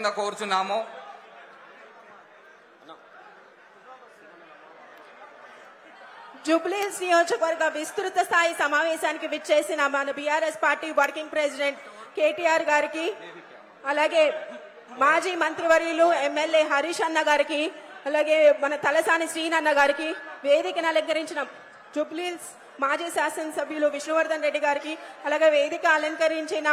రావాల్సిందిగా కోరుచున్నాము. జూబ్లీహిల్స్ నియోజకవర్గ విస్తృత స్థాయి సమావేశానికి విచ్చేసిన మన BRS party working president KTR గారికి, అలాగే మాజీ మంత్రివర్యులు ఎమ్మెల్యే హరీష్ అన్న గారికి, అలాగే మన తలసాని శ్రీనన్న గారికి, వేదికను అలంకరించిన జూబ్లీహిల్స్ మాజీ శాసనసభ్యులు విష్ణువర్ధన్ రెడ్డి గారికి, అలాగే వేదిక అలంకరించిన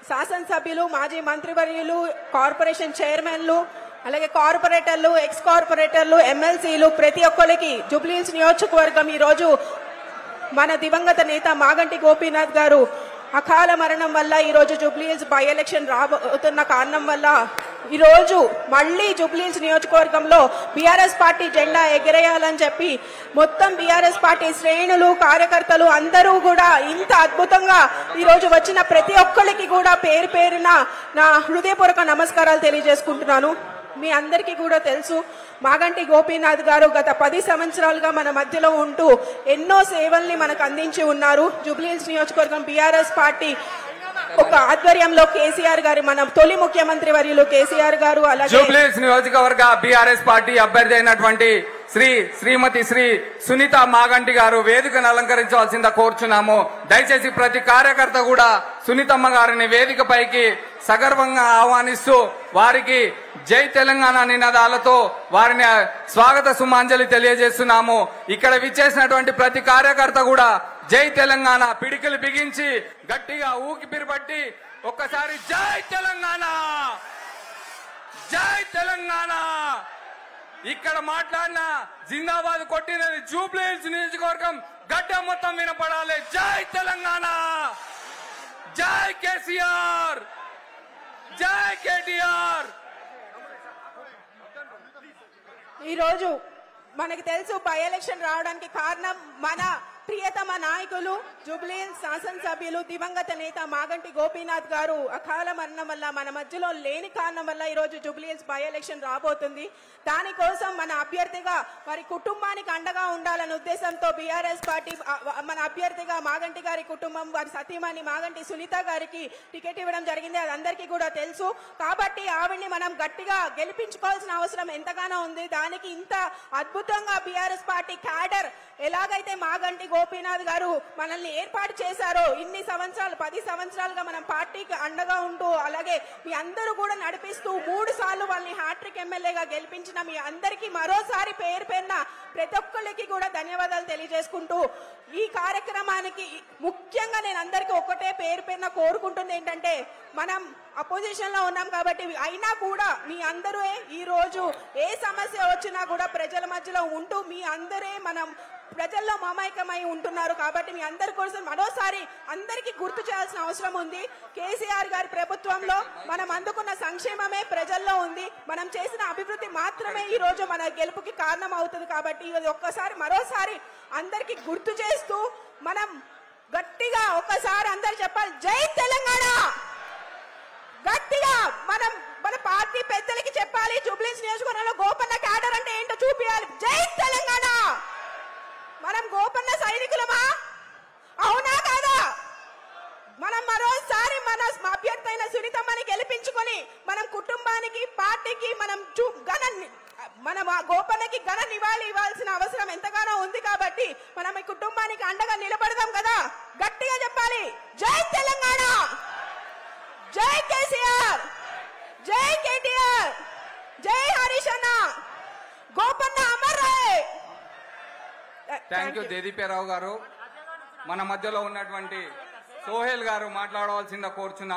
శాసనసభ్యులు, మాజీ మంత్రివర్యులు, కార్పొరేషన్ చైర్మన్లు, అలాగే కార్పొరేటర్లు, ఎక్స్ కార్పొరేటర్లు, ఎమ్మెల్సీలు, ప్రతి ఒక్కరికి జూబ్లీహిల్స్ నియోజకవర్గం ఈ రోజు మన దివంగత నేత మాగంటి గోపీనాథ్ గారు అకాల మరణం వల్ల ఈ రోజు జూబ్లీహిల్స్ బై ఎలక్షన్ రాబోతున్న కారణం వల్ల ఈ రోజు మళ్లీ జూబ్లీహిల్స్ నియోజకవర్గంలో బీఆర్ఎస్ పార్టీ జెండా ఎగరేయాలని చెప్పి మొత్తం బీఆర్ఎస్ పార్టీ శ్రేణులు, కార్యకర్తలు అందరూ కూడా ఇంత అద్భుతంగా ఈ రోజు వచ్చిన ప్రతి ఒక్కరికి కూడా పేరు పేరున నా హృదయపూర్వక నమస్కారాలు తెలియజేసుకుంటున్నాను. మీ అందరికీ కూడా తెలుసు, మాగంటి గోపీనాథ్ గారు గత 10 సంవత్సరాలుగా మన మధ్యలో ఉంటూ ఎన్నో సేవల్ని మనకు అందించి ఉన్నారు. జూబ్లీహిల్స్ నియోజకవర్గం బీఆర్ఎస్ పార్టీ ఒక ఆధ్వర్యంలో కేసీఆర్ గారు, మన తొలి ముఖ్యమంత్రి వర్యులు కేసీఆర్ గారు, అలాగే జూబ్లీహిల్స్ నియోజకవర్గ బీఆర్ఎస్ పార్టీ అభ్యర్థి అయినటువంటి శ్రీమతి సునీత మాగంటి గారు వేదికను అలంకరించవలసిందిగా కోరుచున్నాము. దయచేసి ప్రతి కార్యకర్త కూడా సునీతమ్మ గారిని వేదికపైకి సగర్వంగా ఆహ్వానిస్తూ వారికి జై తెలంగాణ నినాదాలతో వారిని స్వాగత సుమాంజలి తెలియజేస్తున్నాము. ఇక్కడ విచ్చేసినటువంటి ప్రతి కార్యకర్త కూడా జై తెలంగాణ పిడికిలు బిగించి గట్టిగా ఊపిరిపట్టి ఒక్కసారి జై తెలంగాణ, జై తెలంగాణ. ఇక్కడ మాట్లాడిన జిందాబాద్ కొట్టినది జూబ్లీహిల్స్ నియోజకవర్గం గడ్డ మొత్తం వినపడాలి. జై తెలంగాణ, జై కేసీఆర్, జై కేటీఆర్. ఈరోజు మనకి తెలుసు బై ఎలక్షన్ రావడానికి కారణం మన ప్రియతమ నాయకులు జూబ్లీహిల్స్ శాసనసభ్యులు దివంగత నేత మాగంటి గోపీనాథ్ గారు అకాల మరణం వల్ల మన మధ్యలో లేని కారణం వల్ల ఈరోజు జూబ్లీహిల్స్ బై ఎలక్షన్ రాబోతుంది. దానికోసం మన అభ్యర్థిగా వారి కుటుంబానికి అండగా ఉండాలనే ఉద్దేశంతో బీఆర్ఎస్ పార్టీ మన అభ్యర్థిగా మాగంటి గారి కుటుంబం, వారి సతీమణి మాగంటి సునీత గారికి టికెట్ ఇవ్వడం జరిగింది. అది అందరికీ కూడా తెలుసు. కాబట్టి ఆవిడ్ని మనం గట్టిగా గెలిపించుకోవాల్సిన అవసరం ఎంతగానో ఉంది. దానికి ఇంత అద్భుతంగా బీఆర్ఎస్ పార్టీ క్యాడర్ ఎలాగైతే మాగంటి గోపీనాథ్ గారు మనల్ని ఏర్పాటు చేశారో, ఇన్ని సంవత్సరాలు 10 సంవత్సరాలుగా మనం పార్టీకి అండగా ఉంటూ, అలాగే మీ అందరూ కూడా నడిపిస్తూ 3 సార్లు వాళ్ళని హ్యాట్రిక్ ఎమ్మెల్యేగా గెలిపించిన మీ అందరికీ మరోసారి పేరు పేరున ప్రతి ఒక్కరికి కూడా ధన్యవాదాలు తెలియజేసుకుంటూ, ఈ కార్యక్రమానికి ముఖ్యంగా నేను అందరికీ ఒకటే పేరు పేరున కోరుకుంటుంది ఏంటంటే, మనం అపోజిషన్ లో ఉన్నాం కాబట్టి అయినా కూడా మీ అందరూ ఈ రోజు ఏ సమస్య వచ్చినా కూడా ప్రజల మధ్యలో ఉంటూ మీ అందరే మనం ప్రజల్లో మమైకమై ఉంటున్నారు. కాబట్టి మీ అందరి కోసం మరోసారి అందరికీ గుర్తు చేయాల్సిన అవసరం ఉంది. కేసీఆర్ గారి ప్రభుత్వంలో మనం అందుకున్న సంక్షేమమే ప్రజల్లో ఉంది. మనం చేసిన అభివృద్ధి మాత్రమే ఈ రోజు మన గెలుపుకి కారణం అవుతుంది. కాబట్టి ఒక్కసారి మరోసారి అందరికీ గుర్తు చేస్తూ మనం గట్టిగా ఒక్కసారి అందరు చెప్పాలి, జై తెలంగాణ. గట్టిగా మనం మన పార్టీ పెద్దలకి చెప్పాలి, జూబ్లీహిల్స్ నియోజకవర్గంలో గోపన్న క్యాడర్ అంటే ఏంటో చూపించాలి. జై తెలంగాణ. మనం గోపన్న సైనికులమా? అవునా కాదా? మనం మరోసారి మన అభ్యర్థి అయిన సునీతమ్మని గెలిపించుకొని మనం కుటుంబానికి, పార్టీకి మనం మనం గోపన్నకి ఘన నివాళి ఇవ్వాల్సిన అవసరం ఎంతగానో ఉంది. కాబట్టి మనం ఈ కుటుంబానికి అండగా నిలబడదాం కదా. గట్టిగా చెప్పాలి, జై తెలంగాణ, జై కేసీఆర్, జై కేటీఆర్, జై హరీష్ అన్న, గోపన్న అమర్ రాయ్. థ్యాంక్ యూ దేదీప్యారావు గారు. మన మధ్యలో ఉన్నటువంటి సోహెల్ గారు మాట్లాడవలసిందిగా కోరుచున్నాం.